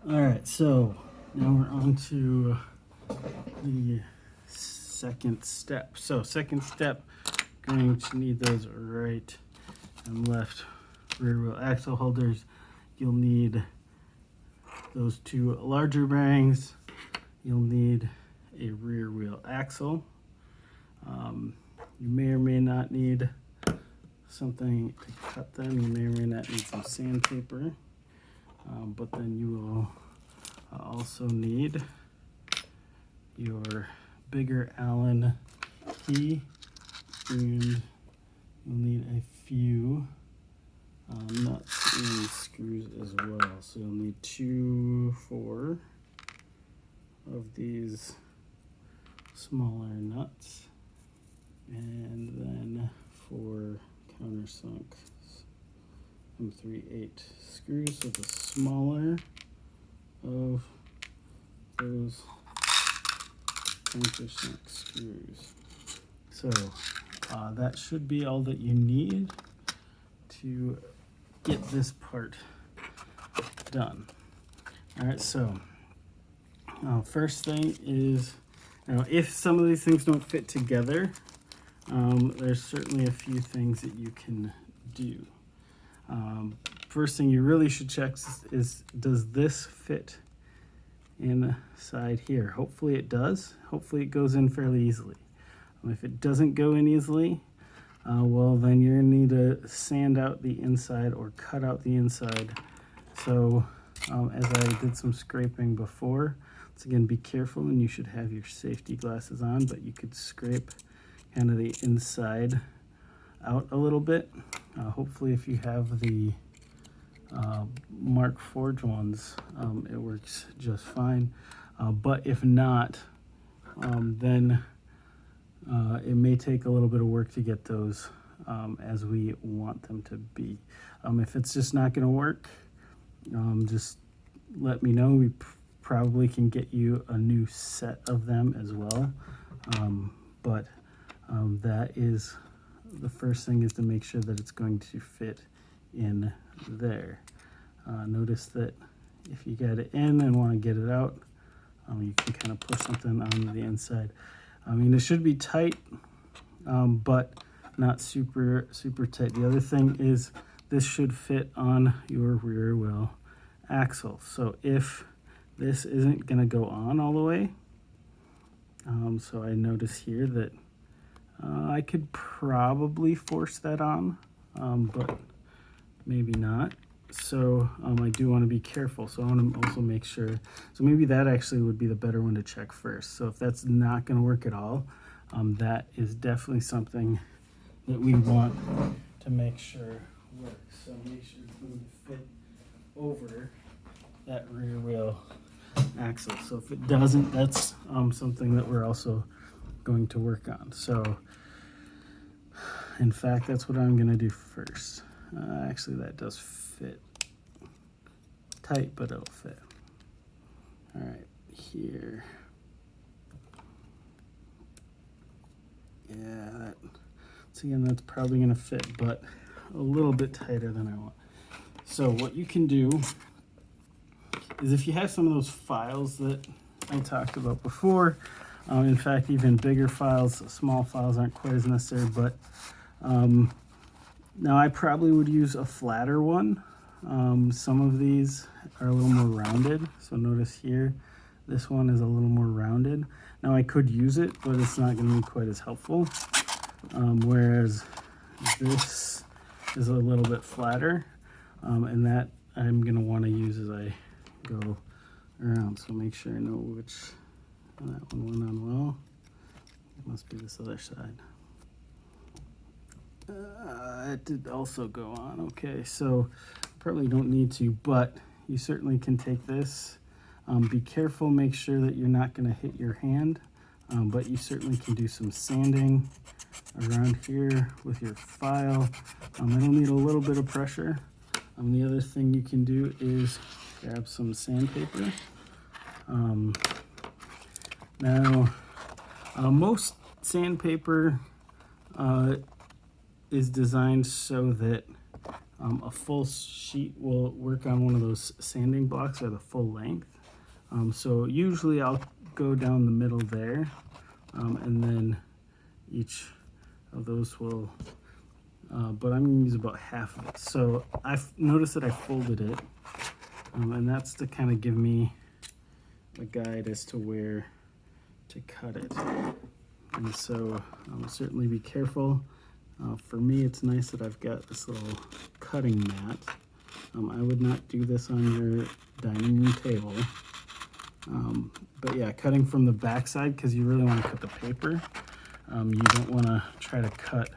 All right, so now we're on to the second step. So second step, going to need those right and left rear wheel axle holders. You'll need those two larger bearings. You'll need a rear wheel axle. You may or may not need something to cut them. You may or may not need some sandpaper. But then you will also need your bigger Allen key, and you'll need a few nuts and screws as well. So you'll need 4 of these smaller nuts, and then 4 countersunk 3/8 screws, so the smaller of those countersunk screws. So that should be all that you need to get this part done. All right, so first thing is, if some of these things don't fit together, there's certainly a few things that you can do. First thing you really should check is does this fit inside here? Hopefully it does. Hopefully it goes in fairly easily. If it doesn't go in easily, well, then you're going to need to sand out the inside or cut out the inside. So as I did some scraping before, once again, be careful, and you should have your safety glasses on, but you could scrape kind of the inside out a little bit. Hopefully if you have the Mark Forge ones, it works just fine. But if not, then it may take a little bit of work to get those as we want them to be. If it's just not going to work, just let me know. We probably can get you a new set of them as well. But that is the first thing, is to make sure that it's going to fit in there. Notice that if you get it in and want to get it out, you can kind of push something on the inside. I mean, it should be tight, but not super tight. The other thing is this should fit on your rear wheel axle. So if this isn't going to go on all the way, so I notice here that I could probably force that on, but maybe not. So I do want to be careful. So I want to also make sure. So maybe that actually would be the better one to check first. So if that's not going to work at all, that is definitely something that we want to make sure works. So make sure it's going to fit over that rear wheel axle. So if it doesn't, that's something that we're also going to work on. So in fact, that's what I'm going to do first. Actually, that does fit tight, but it'll fit. All right, here. Yeah, so again, that's probably going to fit, but a little bit tighter than I want. So what you can do is, if you have some of those files that I talked about before, in fact, even bigger files, small files aren't quite as necessary, but now I probably would use a flatter one. Some of these are a little more rounded. So notice here, this one is a little more rounded. Now I could use it, but it's not going to be quite as helpful. Whereas this is a little bit flatter, and that I'm going to want to use as I go around. So make sure I know which. That one went on well. It must be this other side. It did also go on. Okay, so probably don't need to, but you certainly can take this. Be careful, make sure that you're not going to hit your hand, but you certainly can do some sanding around here with your file. It'll need a little bit of pressure. The other thing you can do is grab some sandpaper. Now, most sandpaper is designed so that A full sheet will work on one of those sanding blocks or the full length. So usually I'll go down the middle there, and then each of those will, but I'm going to use about half of it. So I've noticed that I folded it, and that's to kind of give me a guide as to where to cut it. And so certainly be careful. For me, it's nice that I've got this little cutting mat. I would not do this on your dining room table. But yeah, cutting from the back side, because you really want to cut the paper. You don't want to try to cut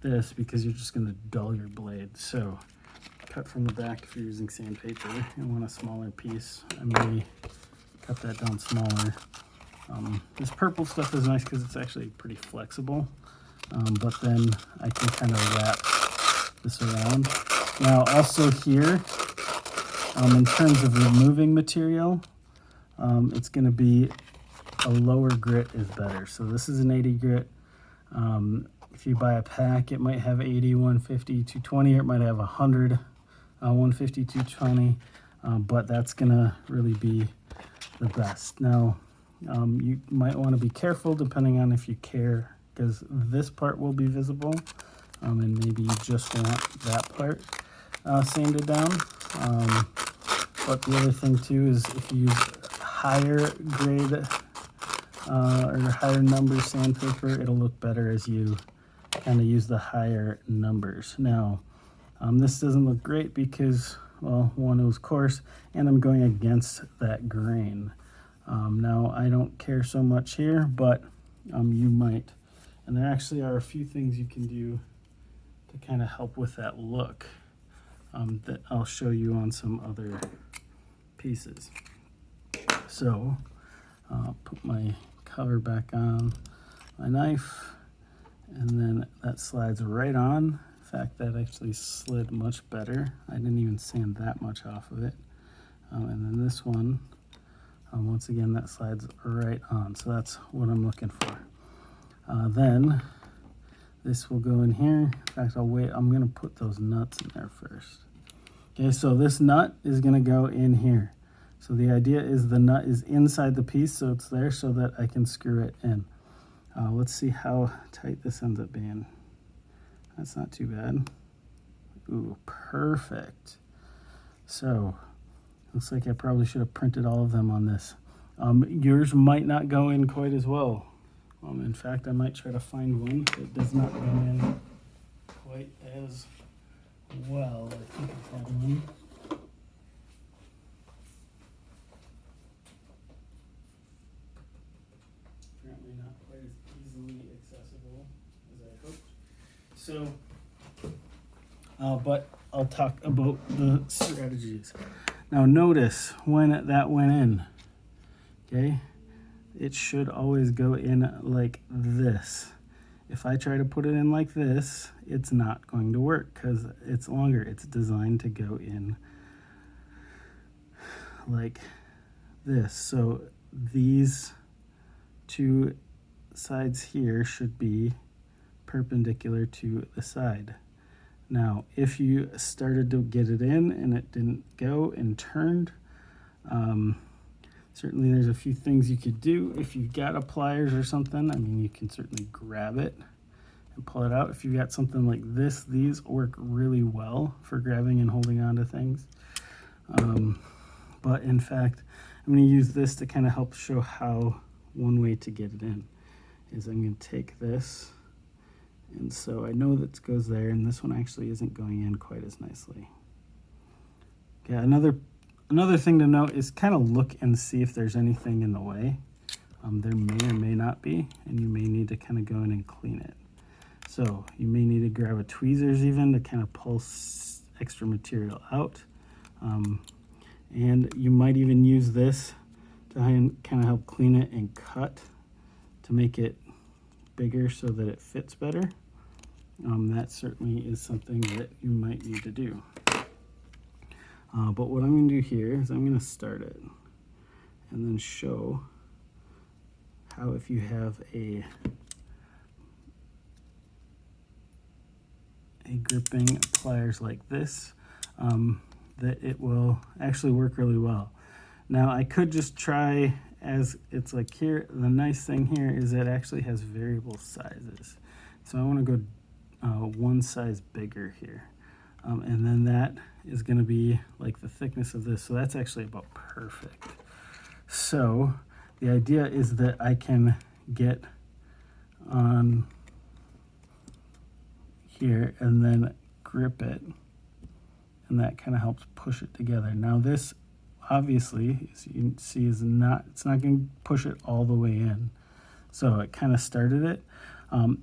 this because you're just going to dull your blade. So cut from the back if you're using sandpaper and want a smaller piece. I may cut that down smaller. This purple stuff is nice because it's actually pretty flexible. But then I can kind of wrap this around. Now also here, in terms of removing material, it's going to be a lower grit is better. So this is an 80 grit. If you buy a pack, it might have 80, 150, 220, or it might have 100, 150, 220, but that's going to really be the best. Now, you might want to be careful depending on if you care, because this part will be visible, and maybe you just want that part sanded down. But the other thing too is if you use higher grade or higher number sandpaper, it'll look better as you kind of use the higher numbers. Now, this doesn't look great because, well, one, it was coarse, and I'm going against that grain. Now, I don't care so much here, but you might. And there actually are a few things you can do to kind of help with that look that I'll show you on some other pieces. So, put my cover back on my knife, and then that slides right on. In fact, that actually slid much better. I didn't even sand that much off of it. And then this one, once again, that slides right on. So that's what I'm looking for. Then this will go in here. In fact, I'll wait. I'm going to put those nuts in there first. Okay, so this nut is going to go in here. So the idea is the nut is inside the piece, so it's there so that I can screw it in. Let's see how tight this ends up being. That's not too bad. Ooh, perfect. So, looks like I probably should have printed all of them on this. Yours might not go in quite as well. In fact, I might try to find one that does not go in quite as well. I think I had one. Apparently not quite as easily accessible as I hoped. So, but I'll talk about the strategies. Now notice when that went in, okay? It should always go in like this. If I try to put it in like this, it's not going to work because it's longer. It's designed to go in like this. So these two sides here should be perpendicular to the side. Now, if you started to get it in and it didn't go and turned, certainly there's a few things you could do. If you've got a pliers or something, I mean, you can certainly grab it and pull it out. If you've got something like this, these work really well for grabbing and holding on to things. But in fact, I'm going to use this to kind of help show how one way to get it in is I'm going to take this. And so I know that goes there, and this one actually isn't going in quite as nicely. Okay, another thing to note is kind of look and see if there's anything in the way. There may or may not be, and you may need to kind of go in and clean it. So you may need to grab a tweezers even to kind of pull extra material out. And you might even use this to kind of help clean it and cut to make it bigger so that it fits better. That certainly is something that you might need to do. But what I'm going to do here is I'm going to start it and then show how if you have a a gripping pliers like this, that it will actually work really well. Now I could just try, as it's like here, the nice thing here is it actually has variable sizes. So I want to go one size bigger here. And then that is going to be like the thickness of this. So that's actually about perfect. So the idea is that I can get on here and then grip it, and that kind of helps push it together. Now this obviously, as you can see, it's not going to push it all the way in. So it kind of started it.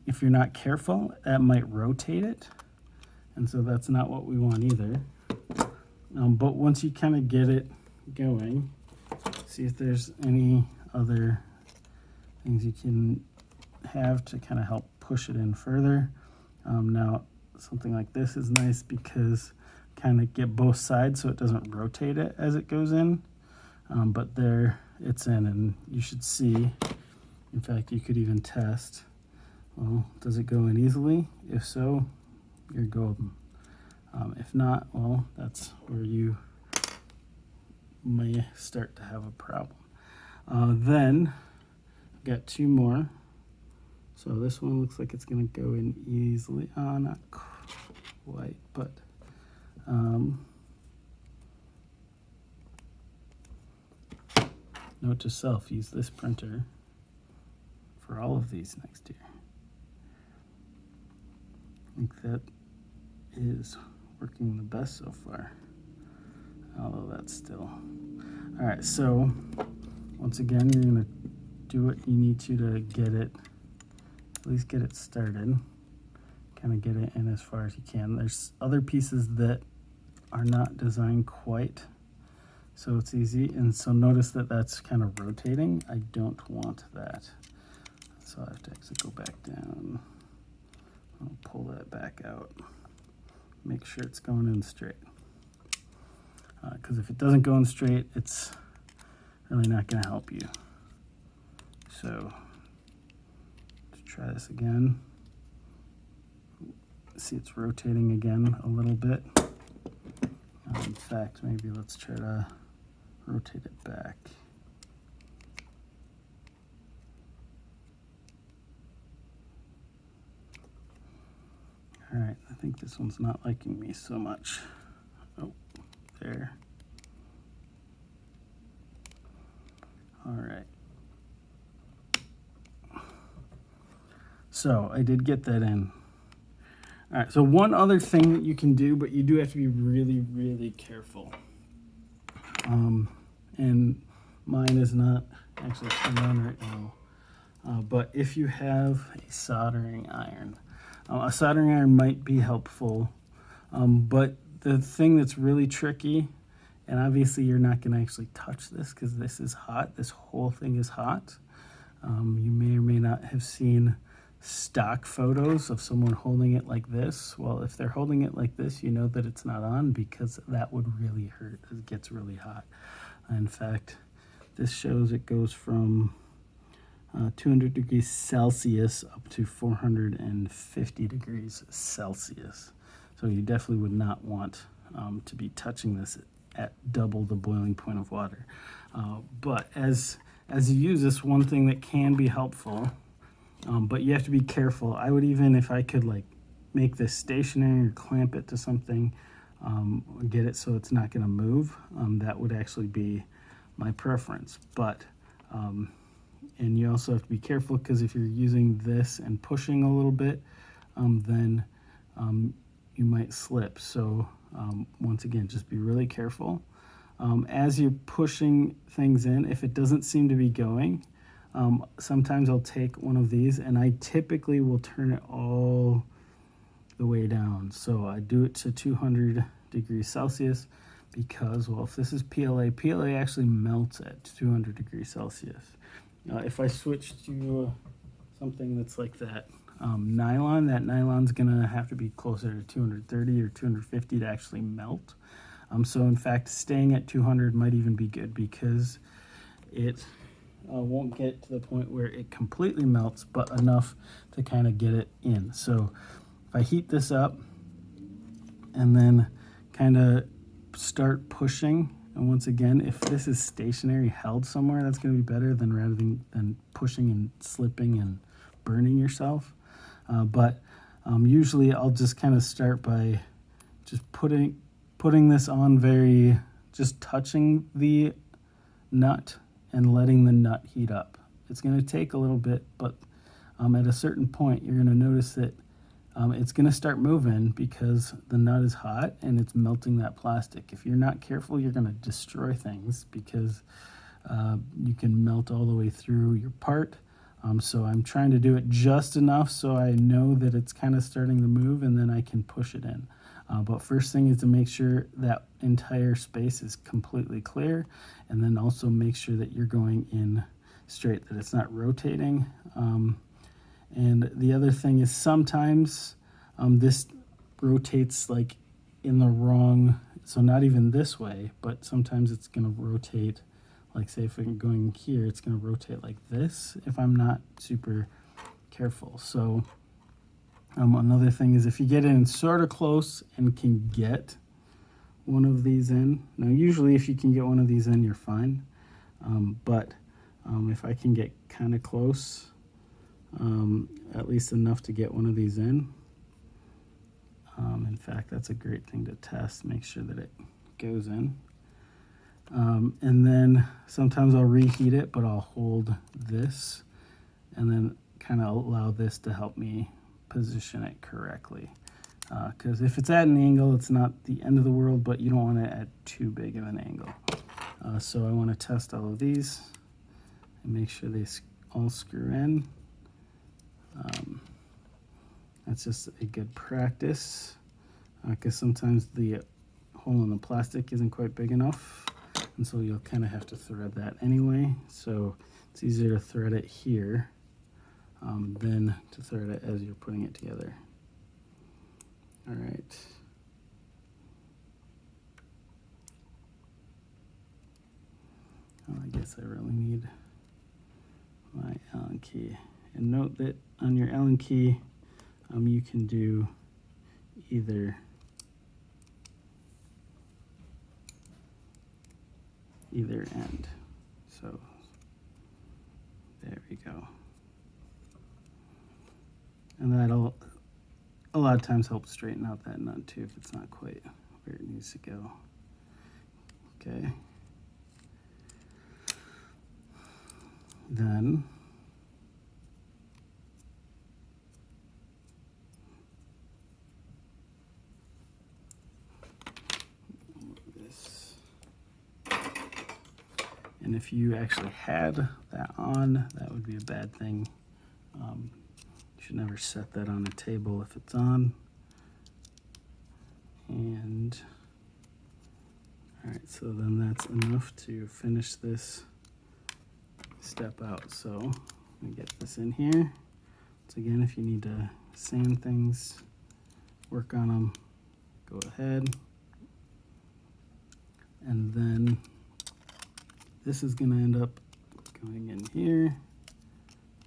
If you're not careful, that might rotate it, and so that's not what we want either. But once you kind of get it going, see if there's any other things you can have to kind of help push it in further. Now something like this is nice because kind of get both sides so it doesn't rotate it as it goes in. But there it's in, and you should see, in fact you could even test, well, does it go in easily? If so, you're golden. If not, well, that's where you may start to have a problem. Then I've got two more. So this one looks like it's going to go in easily. Not quite, but note to self, use this printer for all of these next year. I think that is working the best so far, although that's still. All right, so once again, you're going to do what you need to get it, at least get it started, kind of get it in as far as you can. There's other pieces that are not designed quite so it's easy, and so notice that that's kind of rotating. I don't want that, so I have to actually go back down. I'll pull that back out, make sure it's going in straight, because if it doesn't go in straight, it's really not going to help you. So let's try this again. See, it's rotating again a little bit. In fact, maybe let's try to rotate it back. All right, I think this one's not liking me so much. Oh, there. All right. So I did get that in. All right, so one other thing that you can do, but you do have to be really, really careful. And mine is not actually turned on right now. But if you have a soldering iron, a soldering iron might be helpful. But the thing that's really tricky, and obviously you're not going to actually touch this because this is hot. This whole thing is hot. You may or may not have seen stock photos of someone holding it like this. Well, if they're holding it like this, you know that it's not on, because that would really hurt. It gets really hot. In fact, this shows it goes from 200 degrees Celsius up to 450 degrees Celsius. So you definitely would not want to be touching this at double the boiling point of water. But as you use this, one thing that can be helpful, but you have to be careful. I would, even if I could like make this stationary or clamp it to something, get it so it's not going to move, that would actually be my preference. But and you also have to be careful, because if you're using this and pushing a little bit, then you might slip. So once again, just be really careful. As you're pushing things in, if it doesn't seem to be going, sometimes I'll take one of these, and I typically will turn it all the way down. So I do it to 200 degrees Celsius because, well, if this is PLA actually melts at 200 degrees Celsius. If I switch to something that's like that nylon, that nylon's gonna have to be closer to 230 or 250 to actually melt. So in fact, staying at 200 might even be good, because it won't get to the point where it completely melts, but enough to kind of get it in. So if I heat this up, and then kind of start pushing. And once again, if this is stationary, held somewhere, that's going to be better than rather than pushing and slipping and burning yourself. But usually I'll just kind of start by just putting this on just touching the nut and letting the nut heat up. It's going to take a little bit, but at a certain point, you're going to notice that it's going to start moving because the nut is hot and it's melting that plastic. If you're not careful, you're going to destroy things because you can melt all the way through your part. So I'm trying to do it just enough so I know that it's kind of starting to move, and then I can push it in. But first thing is to make sure that entire space is completely clear, and then also make sure that you're going in straight, that it's not rotating. And the other thing is sometimes this rotates like in the wrong, so not even this way, but sometimes it's going to rotate, like say if I'm going here, it's going to rotate like this if I'm not super careful. So another thing is if you get in sort of close and can get one of these in. Now usually if you can get one of these in, you're fine. But if I can get kind of close, at least enough to get one of these in. In fact, that's a great thing to test, make sure that it goes in. And then sometimes I'll reheat it, but I'll hold this and then kind of allow this to help me position it correctly. Because if it's at an angle, it's not the end of the world, but you don't want it at too big of an angle. So I want to test all of these and make sure they all screw in. That's just a good practice because sometimes the hole in the plastic isn't quite big enough, and so you'll kind of have to thread that anyway. So it's easier to thread it here than to thread it as you're putting it together. All right. Well, I guess I really need my Allen key. And note that on your Allen key, you can do either end. So there we go. And that'll a lot of times help straighten out that nut too if it's not quite where it needs to go. Okay. Then this. And if you actually had that on, that would be a bad thing. You should never set that on a table if it's on. And all right, so then that's enough to finish this step out. So let me get this in here. Once again, if you need to sand things, work on them, go ahead. And then this is going to end up going in here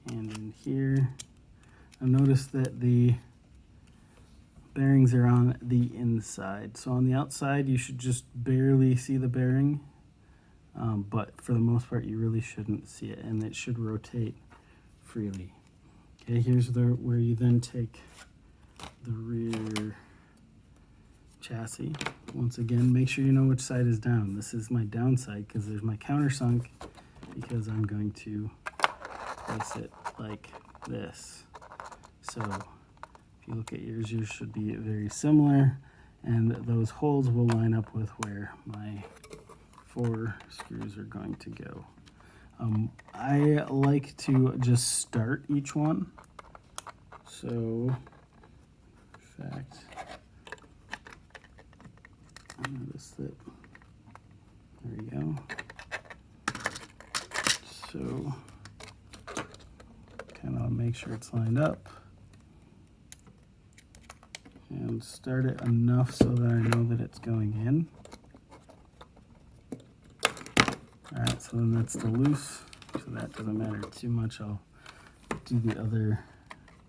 and in here. Now notice that the bearings are on the inside. So on the outside, you should just barely see the bearing. But for the most part, you really shouldn't see it, and it should rotate freely. Okay, here's where you then take the rear chassis. Once again, make sure you know which side is down. This is my down side because there's my countersunk, because I'm going to place it like this. So if you look at yours should be very similar, and those holes will line up with where my 4 screws are going to go. I like to just start each one. So, in fact, I noticed that, there we go. So, kind of make sure it's lined up. And start it enough so that I know that it's going in. All right, so then that's the loose, so that doesn't matter too much. I'll do the other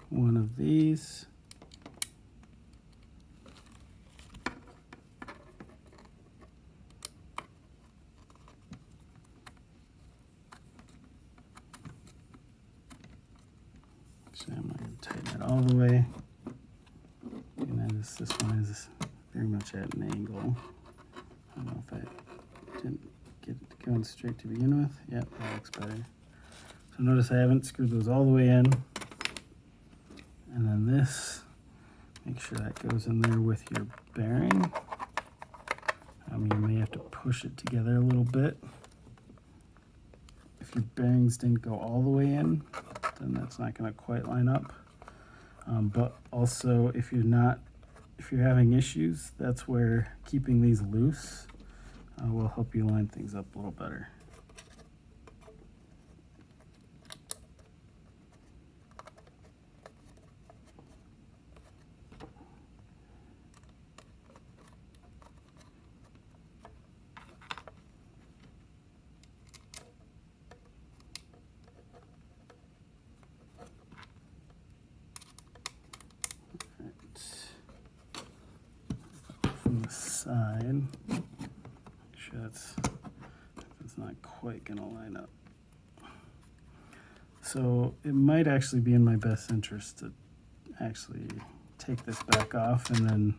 one of these. Actually, I'm not going to tighten it all the way. And this one is very much at an angle. I don't know if I didn't get it going straight to begin with. Yep, that looks better. So notice I haven't screwed those all the way in. And then this, make sure that goes in there with your bearing. You may have to push it together a little bit. If your bearings didn't go all the way in, then that's not going to quite line up. But also, if you're having issues, that's where keeping these loose will help you line things up a little better. From the side, make sure it's not quite going to line up. So it might actually be in my best interest to actually take this back off and then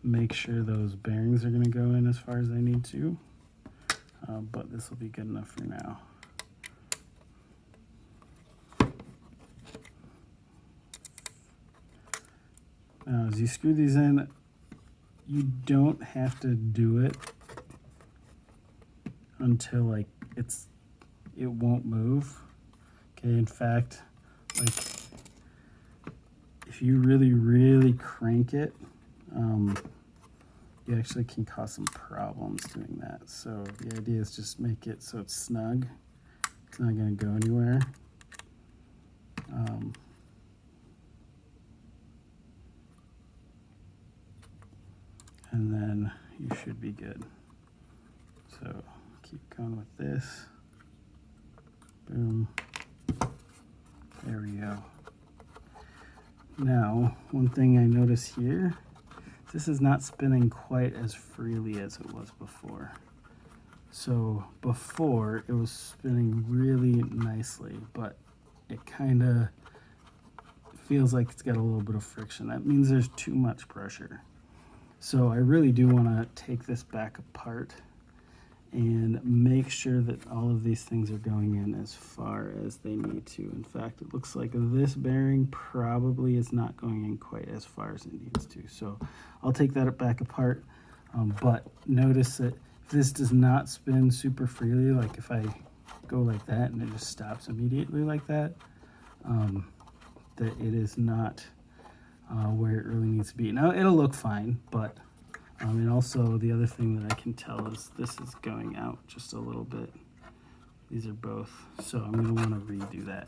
make sure those bearings are going to go in as far as they need to. But this will be good enough for now. Now, as you screw these in, you don't have to do it until like it won't move. Okay, in fact, like if you really crank it, you actually can cause some problems doing that. So the idea is just make it so it's snug. It's not going to go anywhere. And then you should be good. So keep going with this. Boom. There we go. Now, one thing I notice here, this is not spinning quite as freely as it was before. So before it was spinning really nicely, but it kind of feels like it's got a little bit of friction. That means there's too much pressure. So I really do want to take this back apart and make sure that all of these things are going in as far as they need to. In fact, it looks like this bearing probably is not going in quite as far as it needs to. So I'll take that back apart, but notice that if this does not spin super freely, like if I go like that and it just stops immediately like that, that it is not where it really needs to be. Now it'll look fine, but and also the other thing that I can tell is this is going out just a little bit. These are both, so I'm going to want to redo that.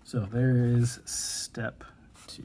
So there is step 2.